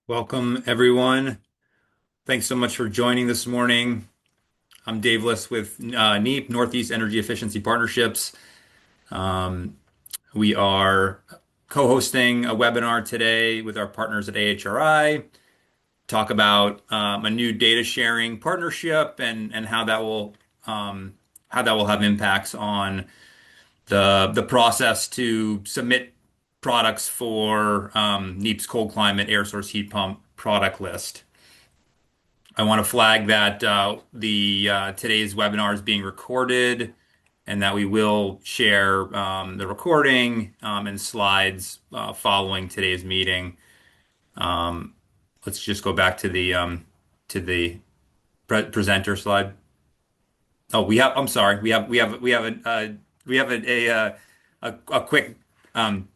Welcome, everyone. Thanks so much for joining this morning. I'm Dave Liss with NEEP, Northeast Energy Efficiency Partnerships. Um, we are co-hosting a webinar today with our partners at AHRI, talk about a new data sharing partnership and how that will have impacts on the process to submit products for NEEP's cold climate air source heat pump product list. I want to flag that the today's webinar is being recorded and that we will share the recording and slides following today's meeting. Um, let's just go back to the presenter slide. Oh, I'm sorry. We have a quick um,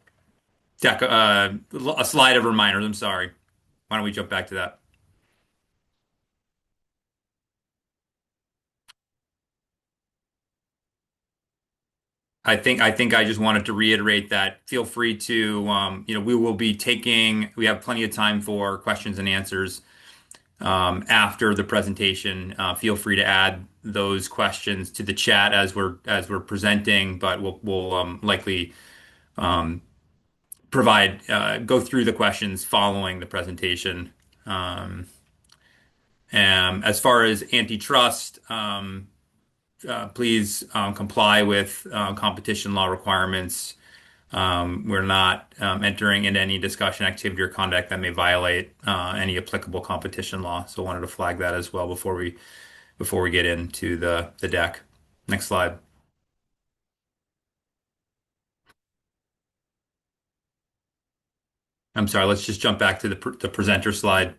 a slide of reminders. I'm sorry. Why don't we jump back to that? I think I just wanted to reiterate that feel free to we have plenty of time for questions and answers after the presentation. Feel free to add those questions to the chat as we're presenting, but we'll likely um, provide go through the questions following the presentation. Um, as far as antitrust, please comply with competition law requirements. We're not entering into any discussion, activity, or conduct that may violate any applicable competition law. So I wanted to flag that as well before we get into the deck. Next slide. I'm sorry, let's just jump back to the presenter slide.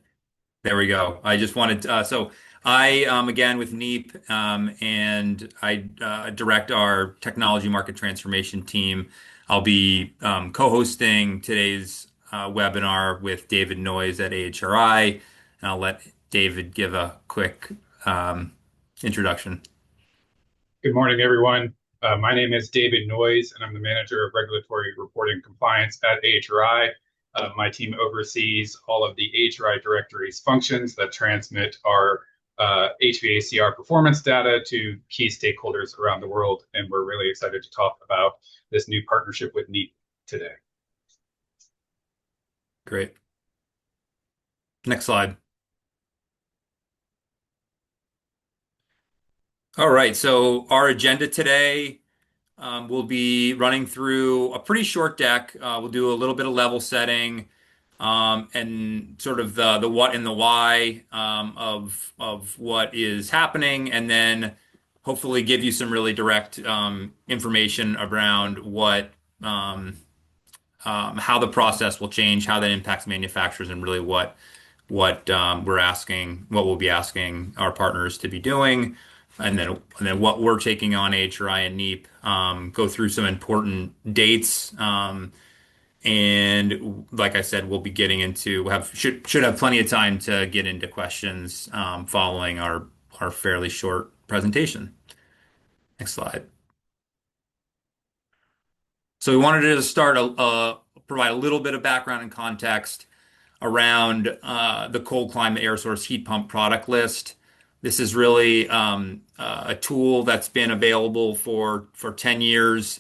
There we go. I just wanted so I again with NEEP and I direct our technology market transformation team. I'll be co-hosting today's webinar with David Noyes at AHRI, and I'll let David give a quick um, introduction. Good morning, everyone. My name is David Noyes, and I'm the Manager of Regulatory Reporting Compliance at AHRI. My team oversees all of the AHRI directory's functions that transmit our HVACR performance data to key stakeholders around the world, and we're really excited to talk about this new partnership with NEEP today. Great. Next slide. All right. So our agenda today. We'll be running through a pretty short deck. We'll do a little bit of level setting, and sort of the what and the why of what is happening, and then hopefully give you some really direct information around um, how the process will change, how that impacts manufacturers, and really what we'll be asking our partners to be doing, and then what we're taking on AHRI and NEEP. Go through some important dates, and like I said, we'll be getting into should have plenty of time to get into questions following our fairly short presentation. Next slide. So we wanted to start provide a little bit of background and context around the cold climate air source heat pump product list. This is really a tool that's been available for 10 years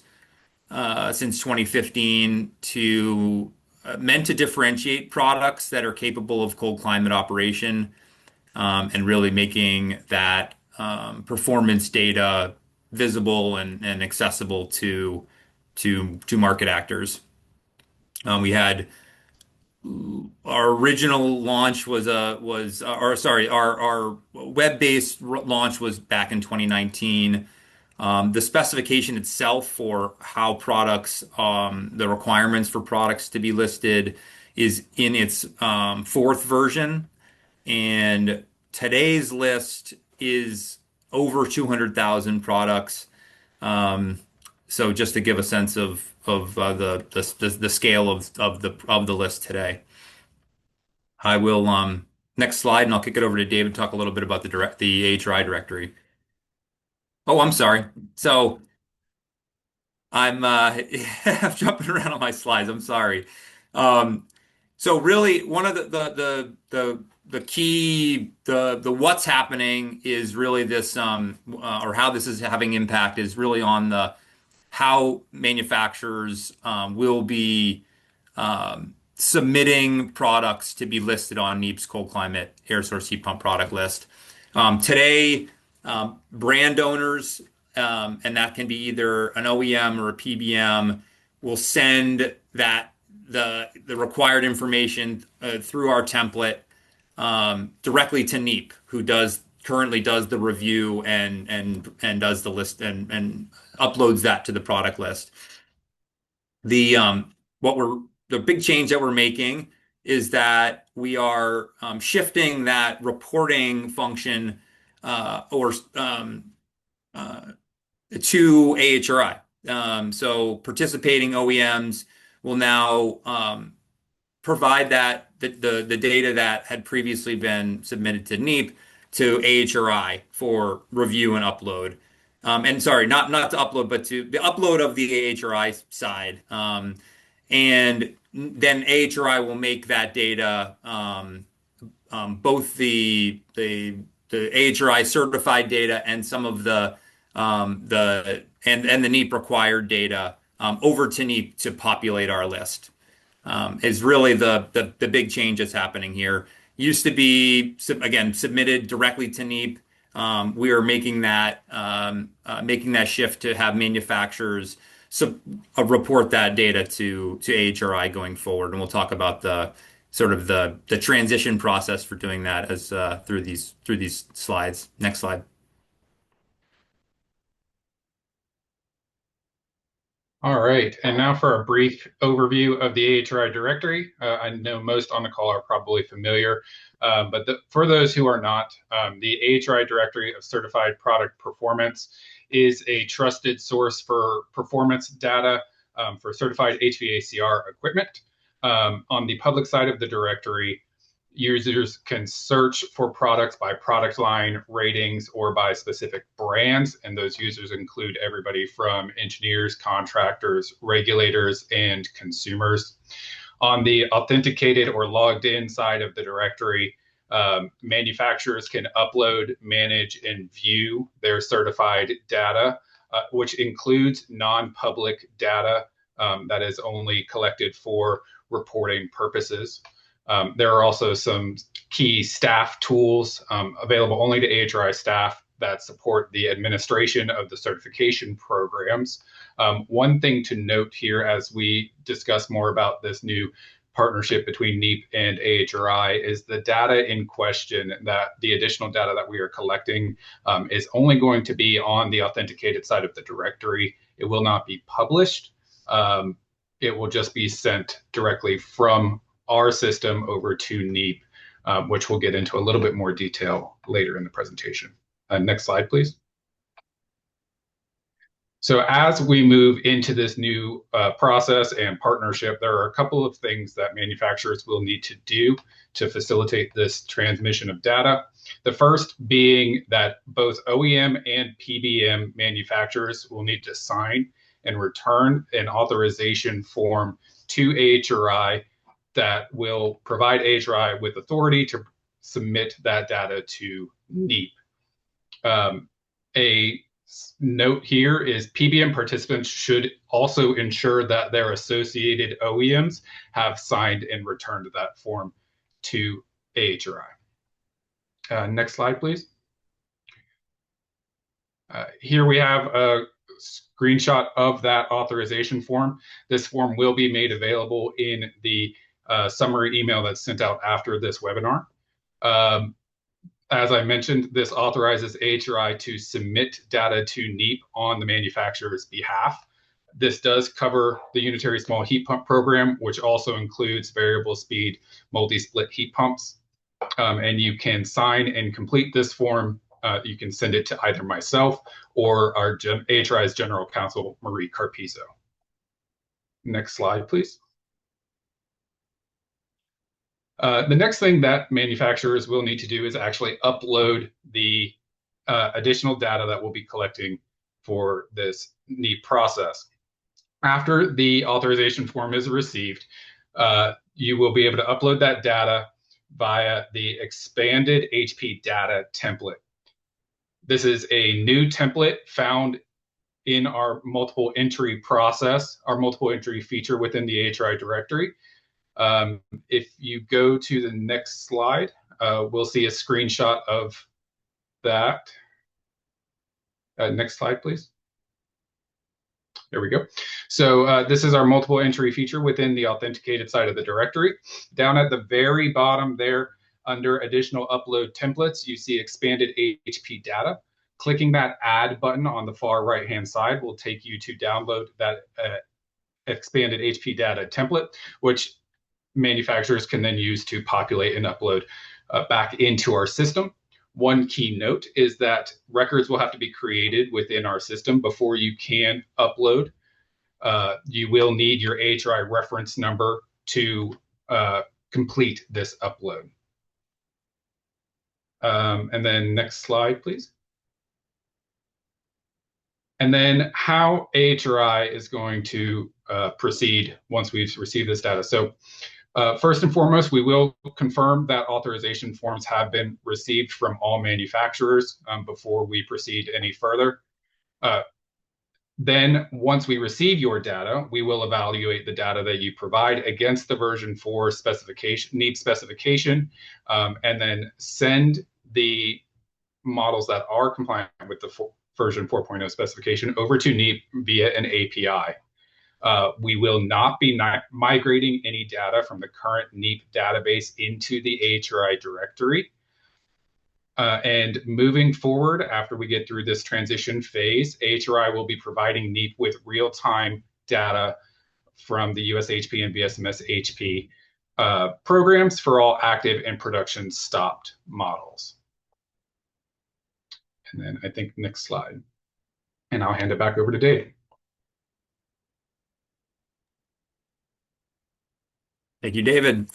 since 2015 to meant to differentiate products that are capable of cold climate operation and really making that performance data visible and accessible to market actors. We had our original launch or sorry, our web-based launch was back in 2019. The specification itself for how products, the requirements for products to be listed is in its fourth version. And today's list is over 200,000 products. Um, so just to give a sense of the scale of the list today. I will next slide, and I'll kick it over to David to talk a little bit about the AHRI directory. Oh, I'm sorry. So I'm I'm jumping around on my slides. I'm sorry. Um, So really, one of the key the what's happening is really this or how this is having impact is really on the how manufacturers will be submitting products to be listed on NEEP's cold climate air source heat pump product list. Today, brand owners, and that can be either an OEM or a PBM, will send the required information through our template directly to NEEP, who currently does the review and does the list and uploads that to the product list. The what we're the big change that we're making is that we are shifting that reporting function or uh, to AHRI. So participating OEMs will now provide the data that had previously been submitted to NEEP to AHRI for review and upload. And sorry, not to upload, but to the upload of the AHRI side. And then AHRI will make that data both the AHRI certified data and some of the NEEP required data over to NEEP to populate our list is really the big change that's happening here. Used to be again submitted directly to NEEP. We are making that shift to have manufacturers report that data to AHRI going forward, and we'll talk about the sort of the transition process for doing that as through these slides. Next slide. All right, and now for a brief overview of the AHRI directory. I know most on the call are probably familiar, but for those who are not, the AHRI directory of certified product performance is a trusted source for performance data for certified HVACR equipment. On the public side of the directory, users can search for products by product line, ratings, or by specific brands. And those users include everybody from engineers, contractors, regulators, and consumers. On the authenticated or logged in side of the directory, manufacturers can upload, manage, and view their certified data, which includes non-public data that is only collected for reporting purposes. There are also some key staff tools available only to AHRI staff that support the administration of the certification programs. One thing to note here as we discuss more about this new partnership between NEEP and AHRI is the data in question, that the additional data that we are collecting is only going to be on the authenticated side of the directory. It will not be published. It will just be sent directly from our system over to NEEP, which we'll get into a little bit more detail later in the presentation. Next slide, please. So as we move into this new process and partnership, there are a couple of things that manufacturers will need to do to facilitate this transmission of data. The first being that both OEM and PBM manufacturers will need to sign and return an authorization form to AHRI that will provide AHRI with authority to submit that data to NEEP. A note here is PBM participants should also ensure that their associated OEMs have signed and returned that form to AHRI. Next slide, please. Here we have a screenshot of that authorization form. This form will be made available in the summary email that's sent out after this webinar. As I mentioned, this authorizes AHRI to submit data to NEEP on the manufacturer's behalf. This does cover the unitary small heat pump program, which also includes variable speed multi-split heat pumps. And you can sign and complete this form. You can send it to either myself or our AHRI's General Counsel, Marie Carpizo. Next slide, please. The next thing that manufacturers will need to do is actually upload the additional data that we'll be collecting for this NEEP process. After the authorization form is received, you will be able to upload that data via the expanded HP data template. This is a new template found in our multiple entry process, our multiple entry feature within the AHRI directory. If you go to the next slide, we'll see a screenshot of that. Next slide, please. There we go. So this is our multiple entry feature within the authenticated side of the directory. Down at the very bottom there, under additional upload templates, you see expanded HP data. Clicking that add button on the far right-hand side will take you to download that expanded HP data template, which manufacturers can then use to populate and upload back into our system. One key note is that records will have to be created within our system before you can upload. You will need your AHRI reference number to complete this upload. And then next slide, please. And then how AHRI is going to proceed once we've received this data. So first and foremost, we will confirm that authorization forms have been received from all manufacturers before we proceed any further. Then once we receive your data, we will evaluate the data that you provide against the version 4 specification, NEEP specification, and then send the models that are compliant with the version 4.0 specification over to NEEP via an API. We will not be migrating any data from the current NEEP database into the AHRI directory. And moving forward, after we get through this transition phase, AHRI will be providing NEEP with real-time data from the USHP and BSMS HP programs for all active and production stopped models. And then I think next slide. And I'll hand it back over to Dave. Thank you, David.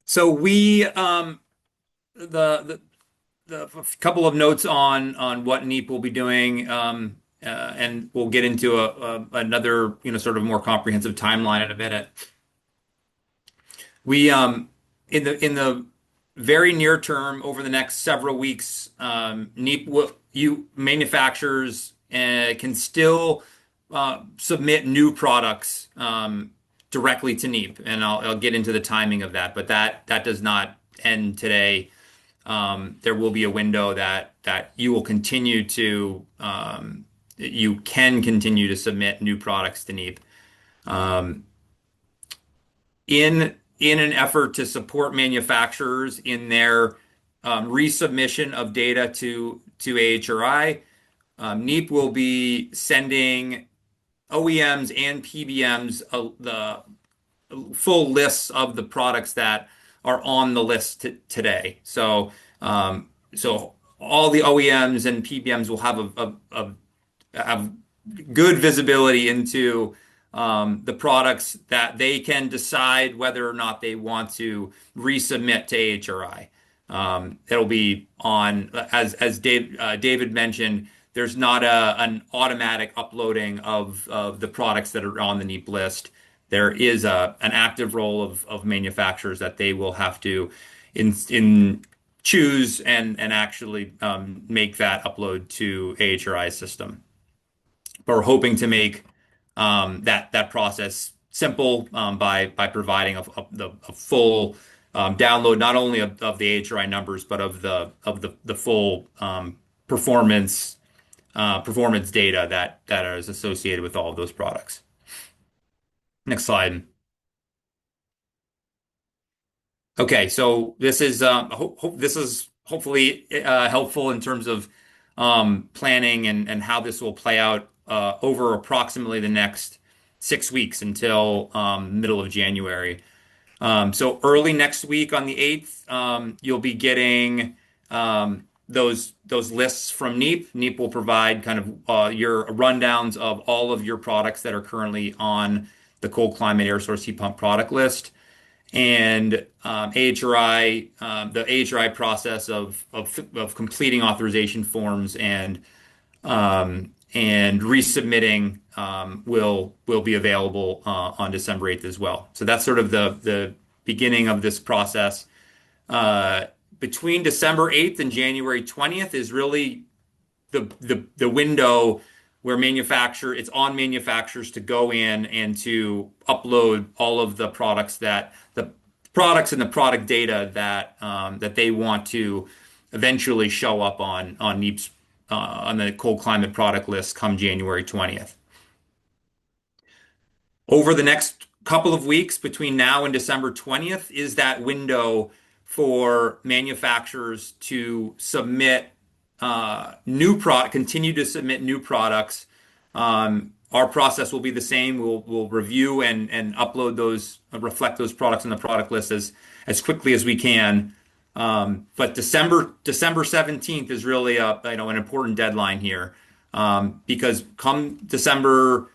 So we the couple of notes on what NEEP will be doing, and we'll get into another sort of more comprehensive timeline in a minute. We in the very near term, over the next several weeks, NEEP manufacturers can still submit new products directly to NEEP, and I'll get into the timing of that. But that does not end today. There will be a window that you will continue to you can continue to submit new products to NEEP. In an effort to support manufacturers in their resubmission of data to AHRI, NEEP will be sending OEMs and PBMs the full lists of the products that are on the list today. So all the OEMs and PBMs will have good visibility into the products that they can decide whether or not they want to resubmit to AHRI. It'll be on, as David mentioned, there's not an automatic uploading of the products that are on the NEEP list. There is an active role of manufacturers that they will have to choose and actually make that upload to AHRI's system. But we're hoping to make that process simple by providing a full download, not only of the AHRI numbers, but of the full performance data that is associated with all of those products. Next slide. Okay, so this is hopefully helpful in terms of planning and how this will play out over approximately the next 6 weeks until middle of January. So early next week on the 8th, you'll be getting those lists from NEEP. NEEP will provide kind of your rundowns of all of your products that are currently on the cold climate air source heat pump product list. And AHRI, the AHRI process of completing authorization forms and resubmitting will be available on December 8th as well. So that's sort of the beginning of this process. Uh, Between December 8th and January 20th is really the window where it's on manufacturers to go in and to upload all of the products and the product data that they want to eventually show up on NEEP's on the cold climate product list come January 20th. Over the next couple of weeks between now and December 20th is that window for manufacturers to submit continue to submit new products. Our process will be the same. We'll review and upload reflect those products in the product list as quickly as we can. But December 17th is really an important deadline here, because come December,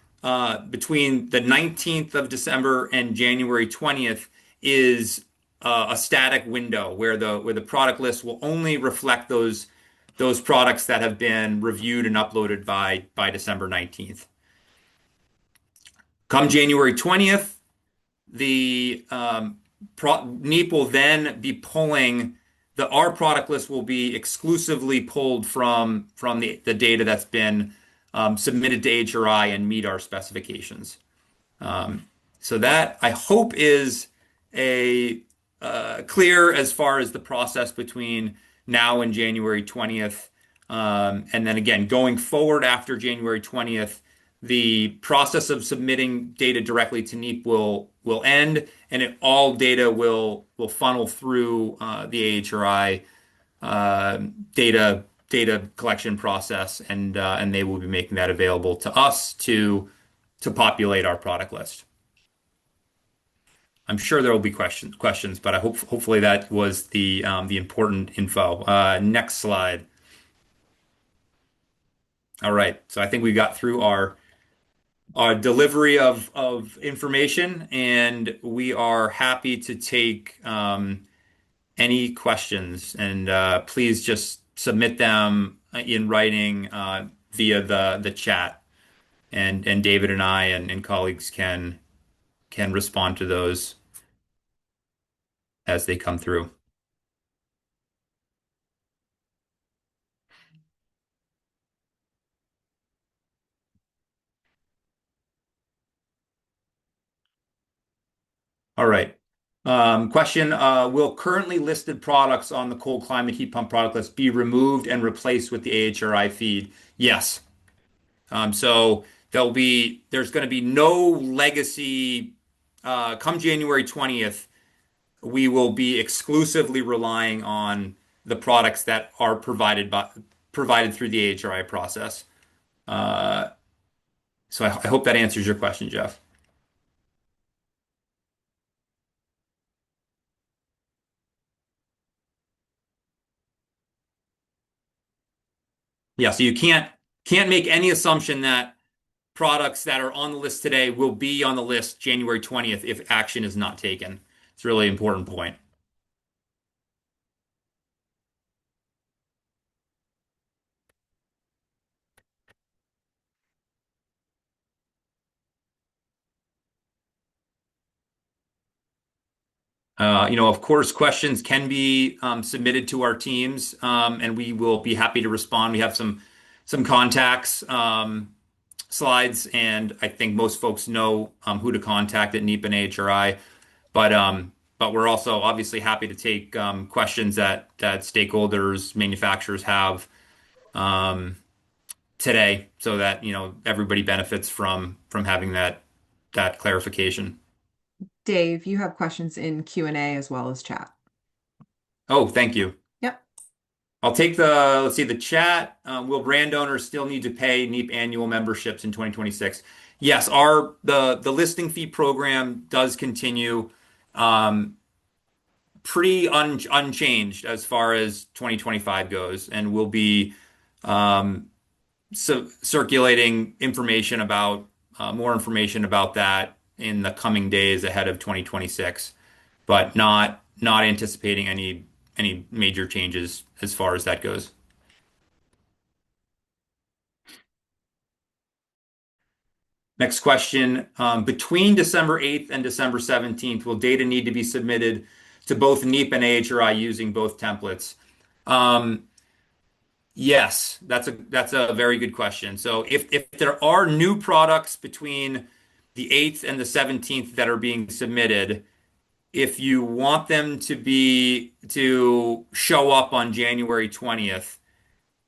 between the 19th of December and January 20th is a static window where the product list will only reflect those products that have been reviewed and uploaded by December 19th. Come January 20th, the NEEP will then be pulling our product list will be exclusively pulled from the data that's been submitted to AHRI and meet our specifications. So that I hope is a clear as far as the process between now and January 20th. And then again, going forward after January 20th, the process of submitting data directly to NEEP will end, and all data will funnel through the AHRI data collection process, and they will be making that available to us to populate our product list. I'm sure there will be questions, but hopefully that was the important info. Next slide. All right, so I think we got through our delivery of information, and we are happy to take any questions. And please just submit them in writing via the chat, and David and I and colleagues can respond to those as they come through. All right. Question, will currently listed products on the cold climate heat pump product list be removed and replaced with the AHRI feed? Yes. So there's going to be no legacy. Come January 20th, we will be exclusively relying on the products that are provided through the AHRI process. So I hope that answers your question, Jeff. Yeah, so you can't make any assumption that products that are on the list today will be on the list January 20th if action is not taken. It's a really important point. Of course, questions can be submitted to our teams, and we will be happy to respond. We have some contacts, slides, and I think most folks know who to contact at NEEP and AHRI. But we're also obviously happy to take questions that stakeholders, manufacturers have today, so that everybody benefits from having that clarification. Dave, you have questions in Q&A as well as chat. Oh, thank you. Yep. I'll take let's see, the chat. Will brand owners still need to pay NEEP annual memberships in 2026? Yes, the listing fee program does continue pretty unchanged as far as 2025 goes, and we'll be circulating information about more information about that in the coming days ahead of 2026, but not anticipating any major changes as far as that goes. Next question. Between December 8th and December 17th, will data need to be submitted to both NEEP and AHRI using both templates? Um, yes, that's a very good question. So if there are new products between the 8th and the 17th that are being submitted, if you want them to show up on January 20th,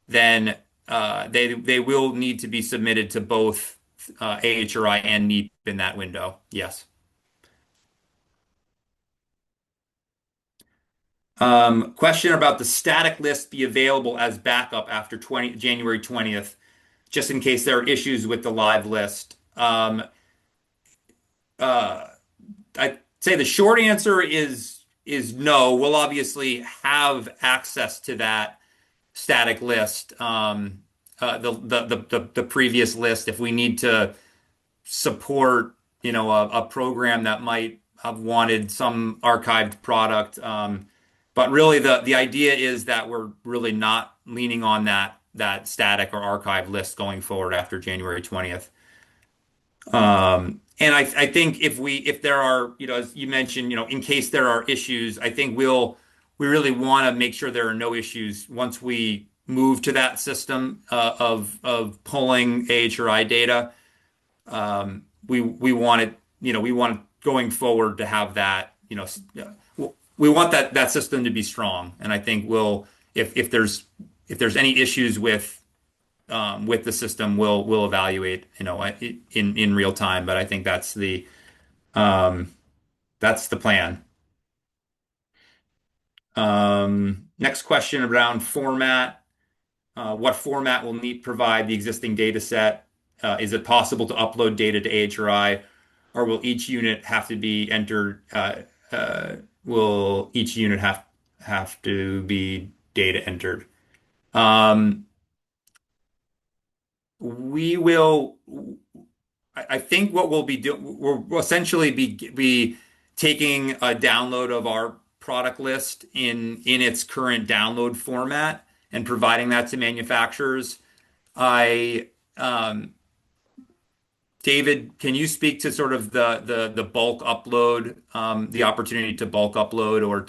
then they will need to be submitted to both AHRI and NEEP in that window. Yes. Question about the static list be available as backup after January 20th, just in case there are issues with the live list. Uh, I'd say the short answer is no. We'll obviously have access to that static list, the previous list, if we need to support, a program that might have wanted some archived product. But really, the idea is that we're really not leaning on that static or archive list going forward after January 20th. And I think if there are, as you mentioned, in case there are issues, I think we really want to make sure there are no issues once we move to that system of pulling AHRI data. We want it, we want going forward to have that, we want that system to be strong. And I think if there's any issues with the system, we'll evaluate, in real time. But I think um, that's the plan. Next question around format. What format will NEEP provide the existing data set? Is it possible to upload data to AHRI, or will each unit have to be entered? Will each unit have to be data entered? Um, we will. I think what we'll be doing, we'll essentially be taking a download of our product list in its current download format and providing that to manufacturers. I David, can you speak to sort of the bulk upload, the opportunity to bulk upload or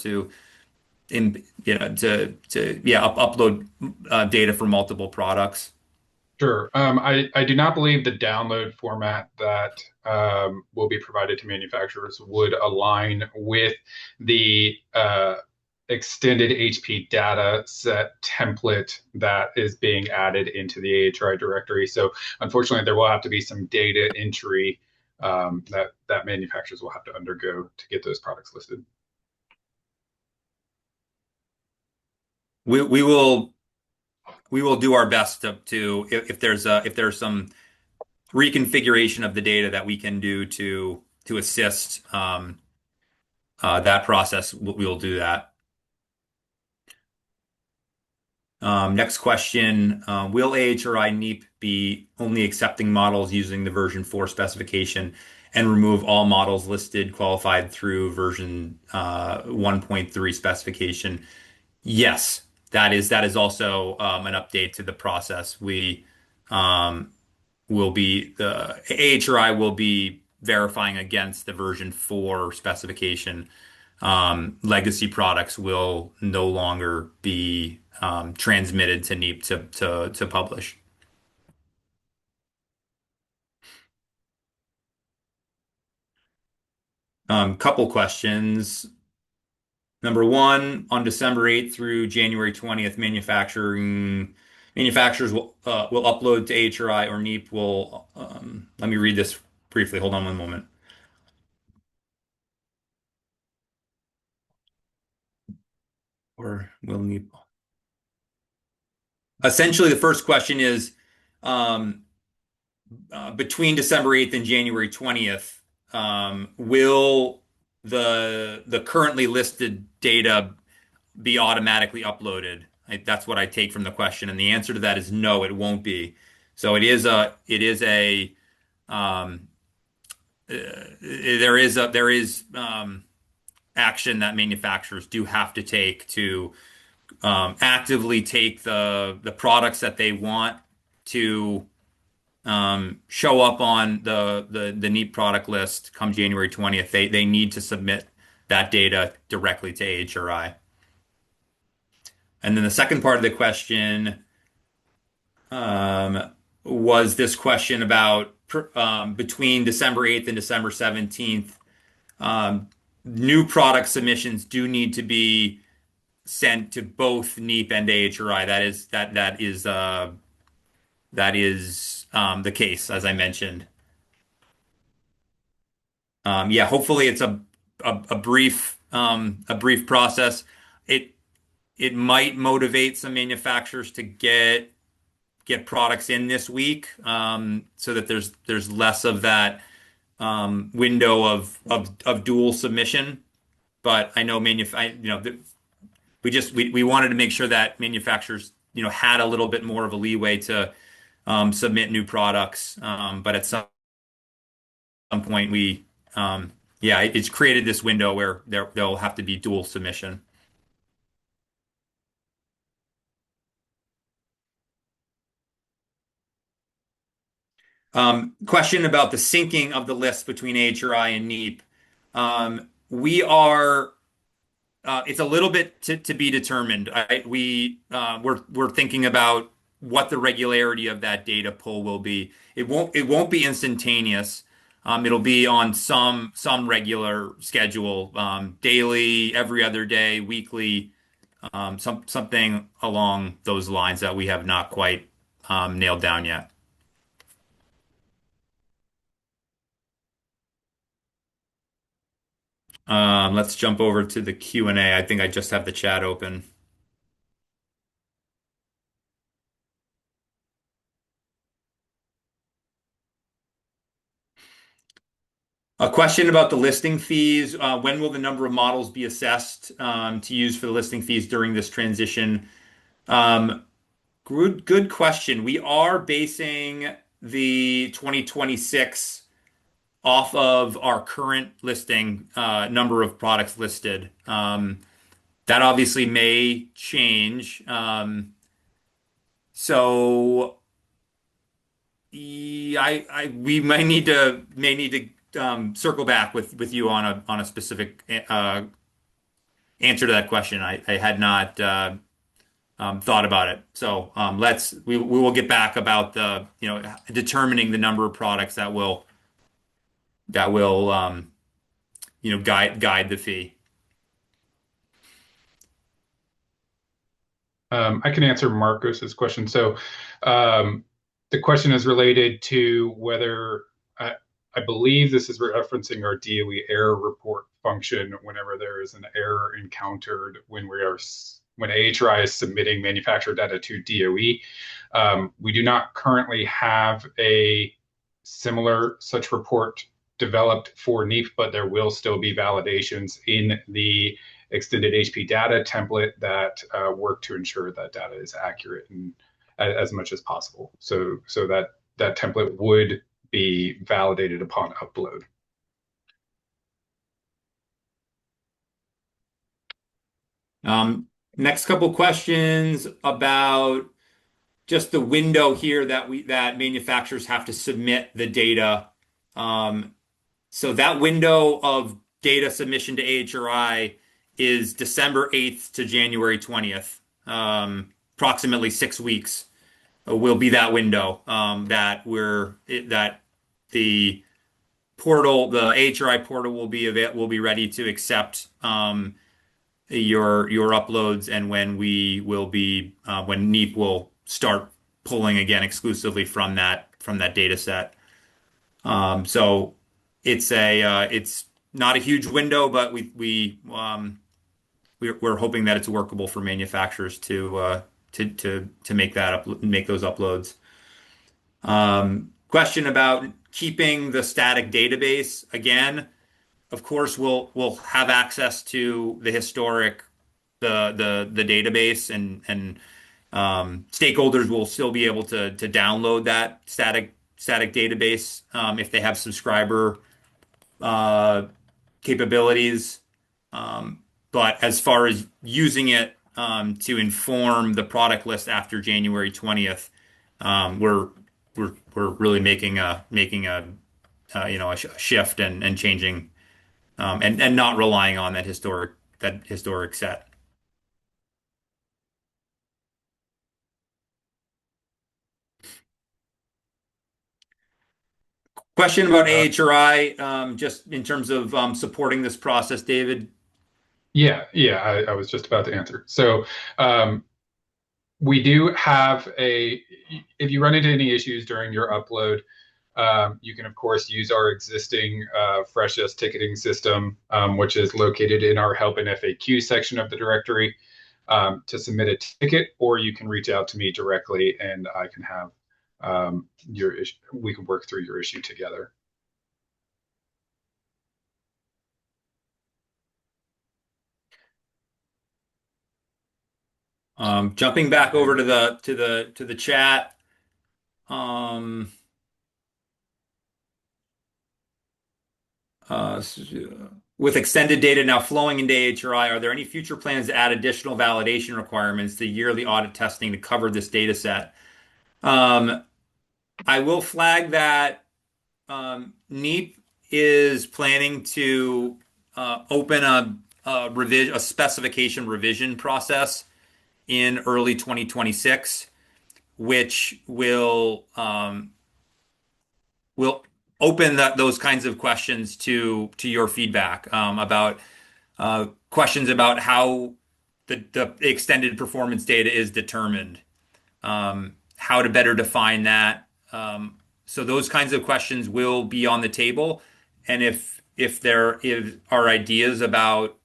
upload data for multiple products? Sure. I do not believe the download format that will be provided to manufacturers would align with the extended HP data set template that is being added into the AHRI directory. So unfortunately, there will have to be some data entry that manufacturers will have to undergo to get those products listed. We will do our best to if there's some reconfiguration of the data that we can do to assist that process. We'll do that. Next question. Will AHRI NEEP be only accepting models using the version 4 specification and remove all models listed qualified through version 1.3 specification? Yes, that is also an update to the process. The AHRI will be verifying against the version 4 specification. Legacy products will no longer be transmitted to NEEP to publish. Couple questions. Number one, on December 8th through January 20th, manufacturers will upload to AHRI or NEEP will, let me read this briefly. Hold on one moment. Or will NEEP? Essentially, the first question is, um, between December 8th and January 20th, will the currently listed data be automatically uploaded? That's what I take from the question, and the answer to that is no, it won't be. So um, there is action that manufacturers do have to take to actively take the products that they want to show up on the NEEP product list come January 20th, they need to submit that data directly to AHRI. And then the second part of the question um, was this question about between December 8th and December 17th, um, new product submissions do need to be sent to both NEEP and AHRI. That is the case, as I mentioned. Yeah, hopefully it's a brief process. It it might motivate some manufacturers to get products in this week, so that there's less of that window of dual submission. But I know we wanted to make sure that manufacturers had a little bit more of a leeway to submit new products. But at some point yeah, it's created this window where there'll have to be dual submission. Question about the syncing of the list between AHRI and NEEP. It's a little bit to be determined. We're thinking about what the regularity of that data pull will be. It won't be instantaneous. It'll be on some regular schedule, daily, every other day, weekly, something along those lines that we have not quite nailed down yet. Let's jump over to the Q&A. I think I just have the chat open. A question about the listing fees. When will the number of models be assessed to use for the listing fees during this transition? Good question. We are basing the 2026 off of our current listing number of products listed. That obviously may change. So we may need to circle back with you on a specific answer to that question. I had not thought about it. So we will get back about the determining the number of products that will guide the fee. I can answer Marcos's question. So the question is related to whether I believe this is referencing our DOE error report function whenever there is an error encountered when AHRI is submitting manufacturer data to DOE. We do not currently have a similar such report developed for NEEP, but there will still be validations in the extended HP data template that work to ensure that data is accurate and as much as possible. So that template would be validated upon upload. Next couple questions about just the window here that manufacturers have to submit the data. So that window of data submission to AHRI is December 8th to January 20th. Approximately 6 weeks will be that window that the portal, the AHRI portal will be ready to accept your uploads, and when when NEEP will start pulling again exclusively from that data set. So it's not a huge window, but we're hoping that it's workable for manufacturers to make those uploads. Question about keeping the static database. Again, of course, we'll have access to the historic the database, and stakeholders will still be able to download that static database if they have subscriber capabilities. But as far as using it to inform the product list after January 20th, we're really making a shift and changing and not relying on that historic set. Question about Uh, AHRI, just in terms of supporting this process, David. I was just about to answer. So we do have if you run into any issues during your upload, you can, of course, use our existing Freshdesk ticketing system, which is located in our help and FAQ section of the directory, to submit a ticket, or you can reach out to me directly and I can have your issue. We can work through your issue together. Jumping back over to the chat. Um, with extended data now flowing into AHRI, are there any future plans to add additional validation requirements to yearly audit testing to cover this data set? I will flag that NEEP is planning to open a specification revision process in early 2026, which will open those kinds of questions to your feedback about questions about how the extended performance data is determined, how to better define that. So those kinds of questions will be on the table, and if there are ideas about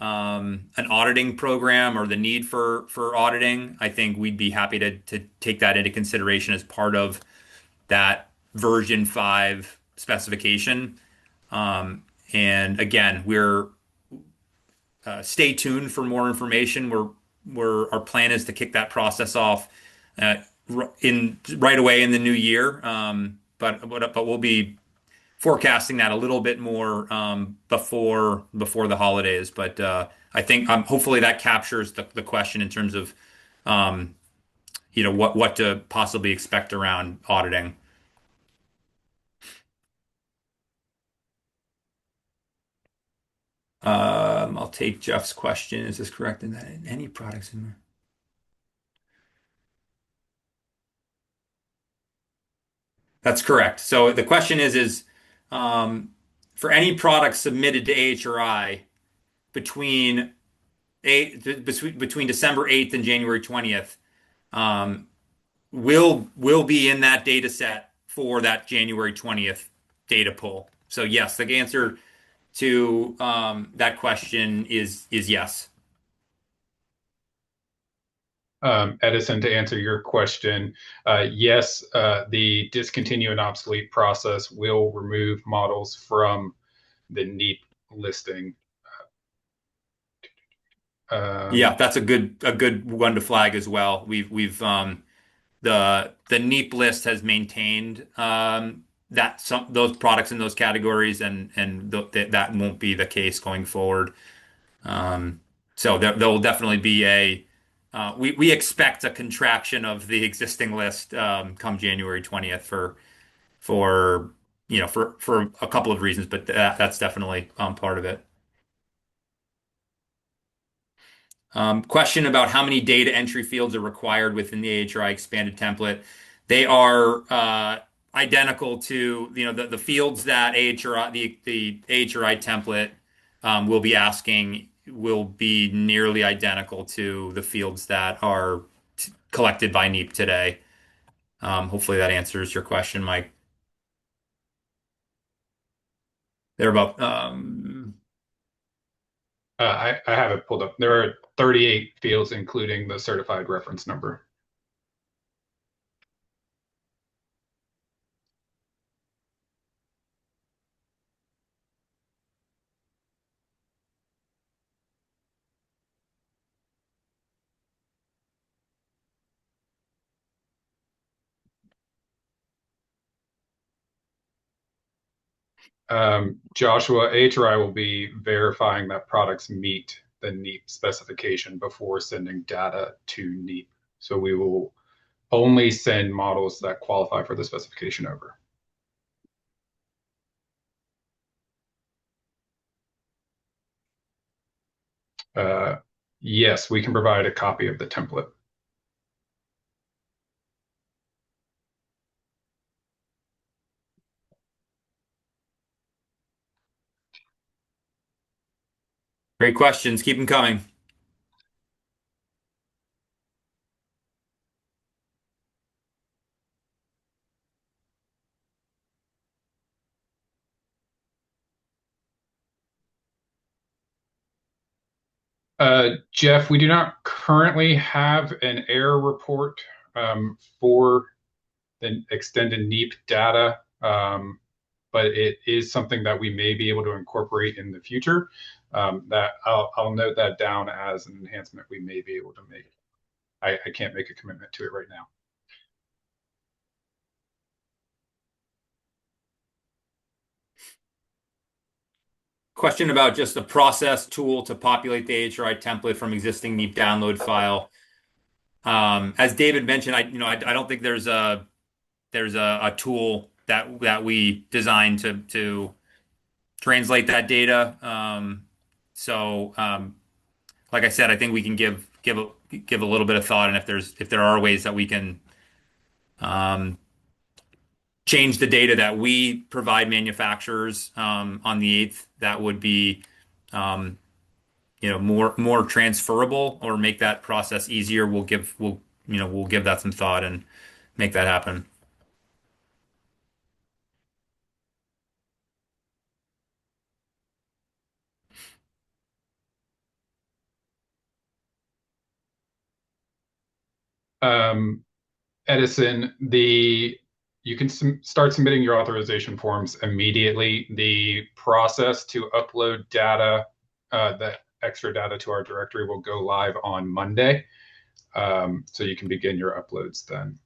an auditing program or the need for auditing, I think we'd be happy to take that into consideration as part of that version 5 specification. And again, we're stay tuned for more information. Our plan is to kick that process off uh, in right away in the new year. But we'll be forecasting that a little bit more before the holidays. But I think hopefully that captures the question in terms of what to possibly expect around auditing. I'll take Jeff's question. Is this correct in that any products in there? That's correct. So the question is um, for any product submitted to AHRI between between December 8th and January 20th, um, will be in that data set for that January 20th data pull. So yes, the answer to that question is yes. Edison, to answer your question, yes, the discontinue and obsolete process will remove models from the NEEP listing. Yeah, Um, that's a good one to flag as well. We've the NEEP list has maintained that some those products in those categories, and that won't be the case going forward. Um, so there will definitely be we expect a contraction of the existing list come January 20th for a couple of reasons, but that's definitely part of it. Question about how many data entry fields are required within the AHRI expanded template. They are identical to the fields that the AHRI template will be asking will be nearly identical to the fields that are collected by NEEP today. Hopefully that answers your question, Mike. They're about I have it pulled up. There are 38 fields, including the certified reference number. Joshua, AHRI will be verifying that products meet the NEEP specification before sending data to NEEP. So we will only send models that qualify for the specification over. Uh, yes, we can provide a copy of the template. Great questions. Keep them coming. Jeff, we do not currently have an error report for the extended NEEP data, but it is something that we may be able to incorporate in the future. That I'll note that down as an enhancement we may be able to make. I can't make a commitment to it right now. Question about just a process tool to populate the AHRI template from existing NEEP download file. As David mentioned, I don't think there's a tool that we designed to translate that data. Like I said, I think we can give a little bit of thought, and if there are ways that we can um, change the data that we provide manufacturers on the 8th, that would be um, more transferable or make that process easier. We'll give that some thought and make that happen. Um, Edison, you can start submitting your authorization forms immediately. The process to upload data, the extra data to our directory will go live on Monday. So you can begin your uploads then.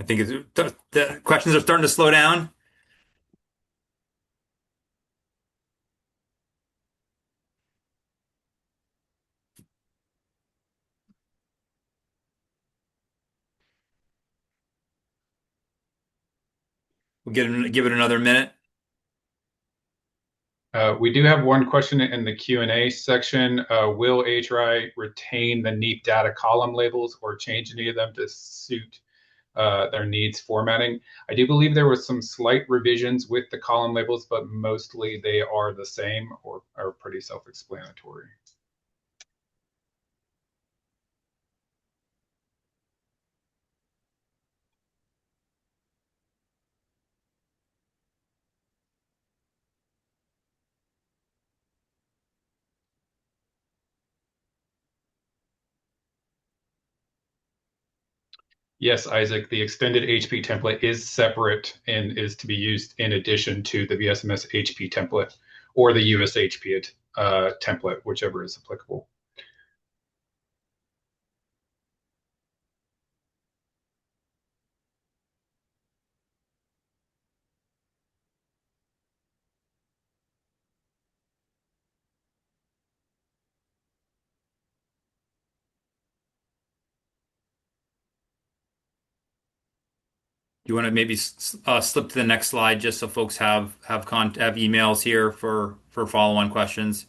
I think the questions are starting to slow down. We'll give it another minute. We do have one question in the Q&A section. Will AHRI retain the NEEP data column labels or change any of them to suit their needs formatting? I do believe there was some slight revisions with the column labels, but mostly they are the same or are pretty self-explanatory. Yes, Isaac, the extended HP template is separate and is to be used in addition to the VSMS HP template or the US HP template, whichever is applicable. You want to maybe slip to the next slide just so folks have emails here for follow-on questions.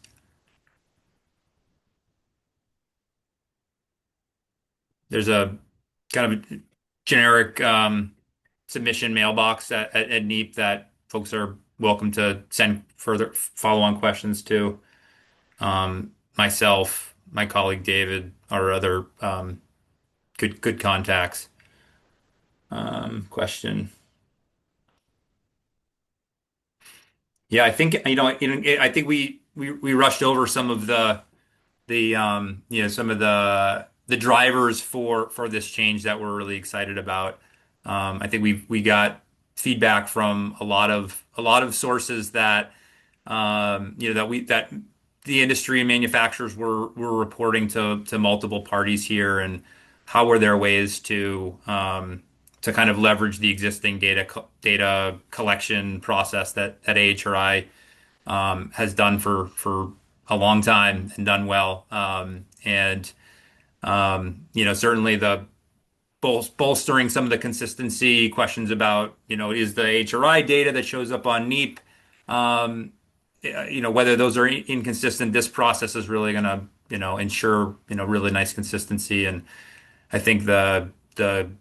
There's a kind of a generic submission mailbox at NEEP that folks are welcome to send further follow-on questions to. Myself, my colleague David, our other good contacts. Question. Yeah, I think I think we rushed over some of the some of the drivers for this change that we're really excited about. I think we got feedback from a lot of sources that that the industry and manufacturers were reporting to multiple parties here, and how were there ways to kind of leverage the existing data collection process that AHRI has done for a long time and done well. And certainly the bolstering some of the consistency questions about, is the HRI data that shows up on NEEP, um, whether those are inconsistent. This process is really going to, ensure, really nice consistency. And I think the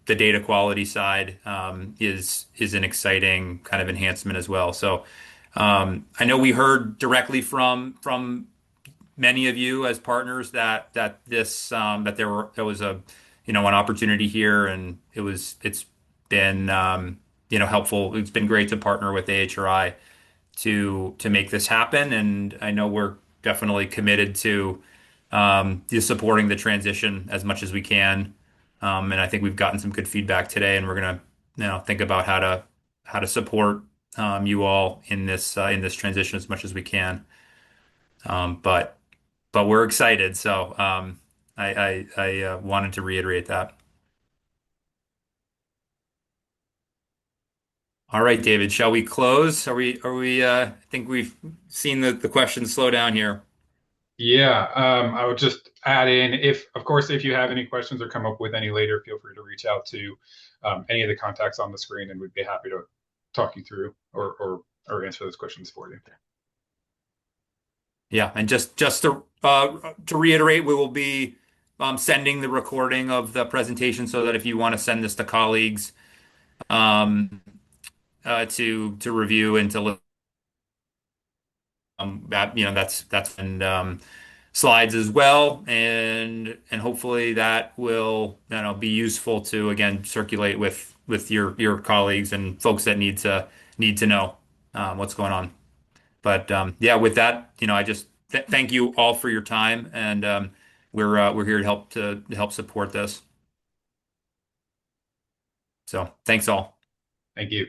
data quality side is an exciting kind of enhancement as well. So I know we heard directly from many of you as partners that this that there was a an opportunity here, and it's been helpful. It's been great to partner with AHRI to make this happen, and I know we're definitely committed to supporting the transition as much as we can. And I think we've gotten some good feedback today, and we're gonna think about how to support you all in this transition as much as we can. Um, but but we're excited. So I wanted to reiterate that. All right, David, shall we close? I think we've seen the questions slow down here. Yeah, I would just add in if, of course, if you have any questions or come up with any later, feel free to reach out to any of the contacts on the screen, and we'd be happy to talk you through or answer those questions for you. Yeah, and just to reiterate, we will be sending the recording of the presentation so that if you want to send this to colleagues um, to review and to look, that that's and slides as well, and hopefully that will be useful to again circulate with your colleagues and folks that need to know what's going on. But yeah, with that, I just thank you all for your time, and we're here to help support this. So thanks all. Thank you.